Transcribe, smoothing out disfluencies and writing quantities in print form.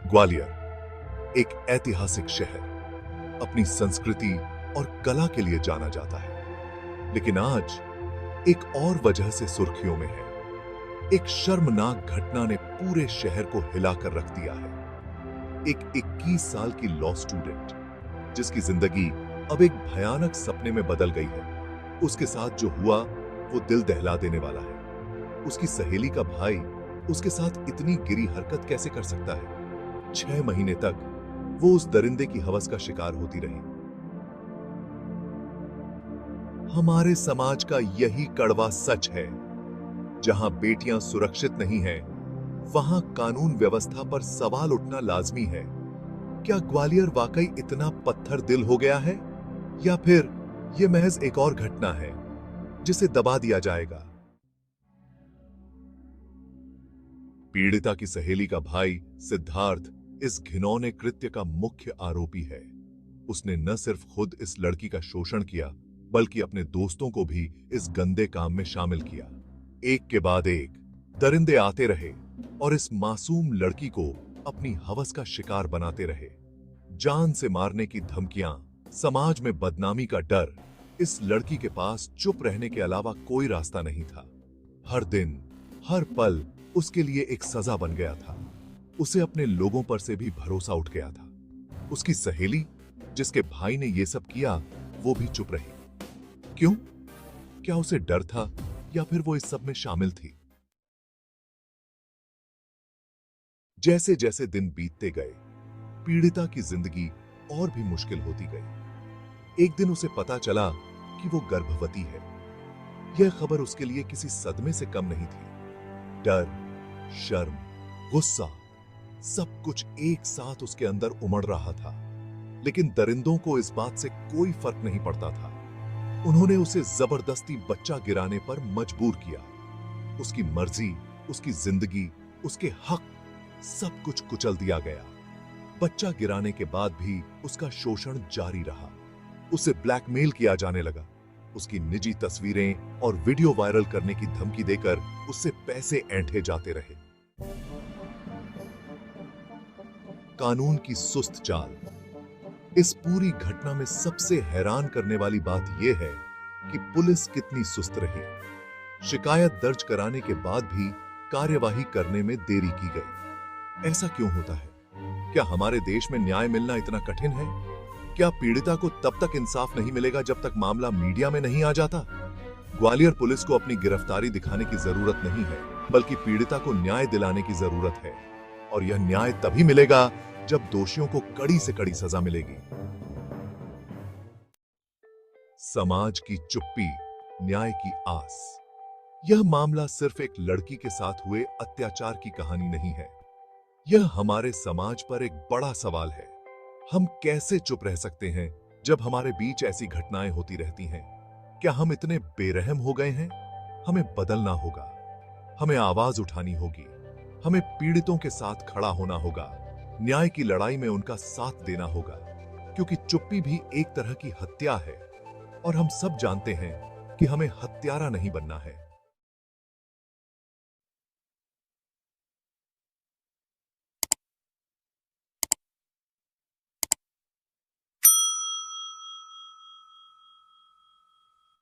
ग्वालियर एक ऐतिहासिक शहर, अपनी संस्कृति और कला के लिए जाना जाता है। लेकिन आज एक और वजह से सुर्खियों में है। एक शर्मनाक घटना ने पूरे शहर को हिलाकर रख दिया है। एक 21 साल की लॉ स्टूडेंट, जिसकी जिंदगी अब एक भयानक सपने में बदल गई है। उसके साथ जो हुआ वो दिल दहला देने वाला है। उसकी सहेली का भाई उसके साथ इतनी गिरी हरकत कैसे कर सकता है? 6 महीने तक वो उस दरिंदे की हवस का शिकार होती रही। हमारे समाज का यही कड़वा सच है। जहां बेटियां सुरक्षित नहीं हैं, वहां कानून व्यवस्था पर सवाल उठना लाजमी है। क्या ग्वालियर वाकई इतना पत्थर दिल हो गया है, या फिर यह महज एक और घटना है जिसे दबा दिया जाएगा? पीड़िता की सहेली का भाई सिद्धार्थ इस घिनौने कृत्य का मुख्य आरोपी है। उसने न सिर्फ खुद इस लड़की का शोषण किया, बल्कि अपने दोस्तों को भी इस गंदे काम में शामिल किया। एक के बाद एक दरिंदे आते रहे और इस मासूम लड़की को अपनी हवस का शिकार बनाते रहे। जान से मारने की धमकियां, समाज में बदनामी का डर, इस लड़की के पास चुप रहने के अलावा कोई रास्ता नहीं था। हर दिन, हर पल उसके लिए एक सजा बन गया था। उसे अपने लोगों पर से भी भरोसा उठ गया था। उसकी सहेली, जिसके भाई ने यह सब किया, वो भी चुप रही। क्यों? क्या उसे डर था, या फिर वो इस सब में शामिल थी? जैसे जैसे दिन बीतते गए, पीड़िता की जिंदगी और भी मुश्किल होती गई। एक दिन उसे पता चला कि वो गर्भवती है। यह खबर उसके लिए किसी सदमे से कम नहीं थी। डर, शर्म, गुस्सा, सब कुछ एक साथ उसके अंदर उमड़ रहा था। लेकिन दरिंदों को इस बात से कोई फर्क नहीं पड़ता था। उन्होंने उसे जबरदस्ती बच्चा गिराने पर मजबूर किया। उसकी मर्जी, उसकी जिंदगी, उसके हक, सब कुछ कुचल दिया गया। बच्चा गिराने के बाद भी उसका शोषण जारी रहा। उसे ब्लैकमेल किया जाने लगा। उसकी निजी तस्वीरें और वीडियो वायरल करने की धमकी देकर उससे पैसे ऐंठे जाते रहे। कानून की सुस्त चाल। इस पूरी घटना में सबसे हैरान करने वाली बात यह है कि पुलिस कितनी सुस्त रही। शिकायत दर्ज कराने के बाद भी कार्यवाही करने में देरी की गई। ऐसा क्यों होता है? क्या हमारे देश में न्याय मिलना इतना कठिन है? क्या पीड़िता को तब तक इंसाफ नहीं मिलेगा जब तक मामला मीडिया में नहीं आ जाता? ग्वालियर पुलिस को अपनी गिरफ्तारी दिखाने की जरूरत नहीं है, बल्कि पीड़िता को न्याय दिलाने की जरूरत है। और यह न्याय तभी मिलेगा जब दोषियों को कड़ी से कड़ी सजा मिलेगी। समाज की चुप्पी, न्याय की आस। यह मामला सिर्फ एक लड़की के साथ हुए अत्याचार की कहानी नहीं है। यह हमारे समाज पर एक बड़ा सवाल है। हम कैसे चुप रह सकते हैं जब हमारे बीच ऐसी घटनाएं होती रहती हैं? क्या हम इतने बेरहम हो गए हैं? हमें बदलना होगा। हमें आवाज उठानी होगी। हमें पीड़ितों के साथ खड़ा होना होगा। न्याय की लड़ाई में उनका साथ देना होगा, क्योंकि चुप्पी भी एक तरह की हत्या है। और हम सब जानते हैं कि हमें हत्यारा नहीं बनना है।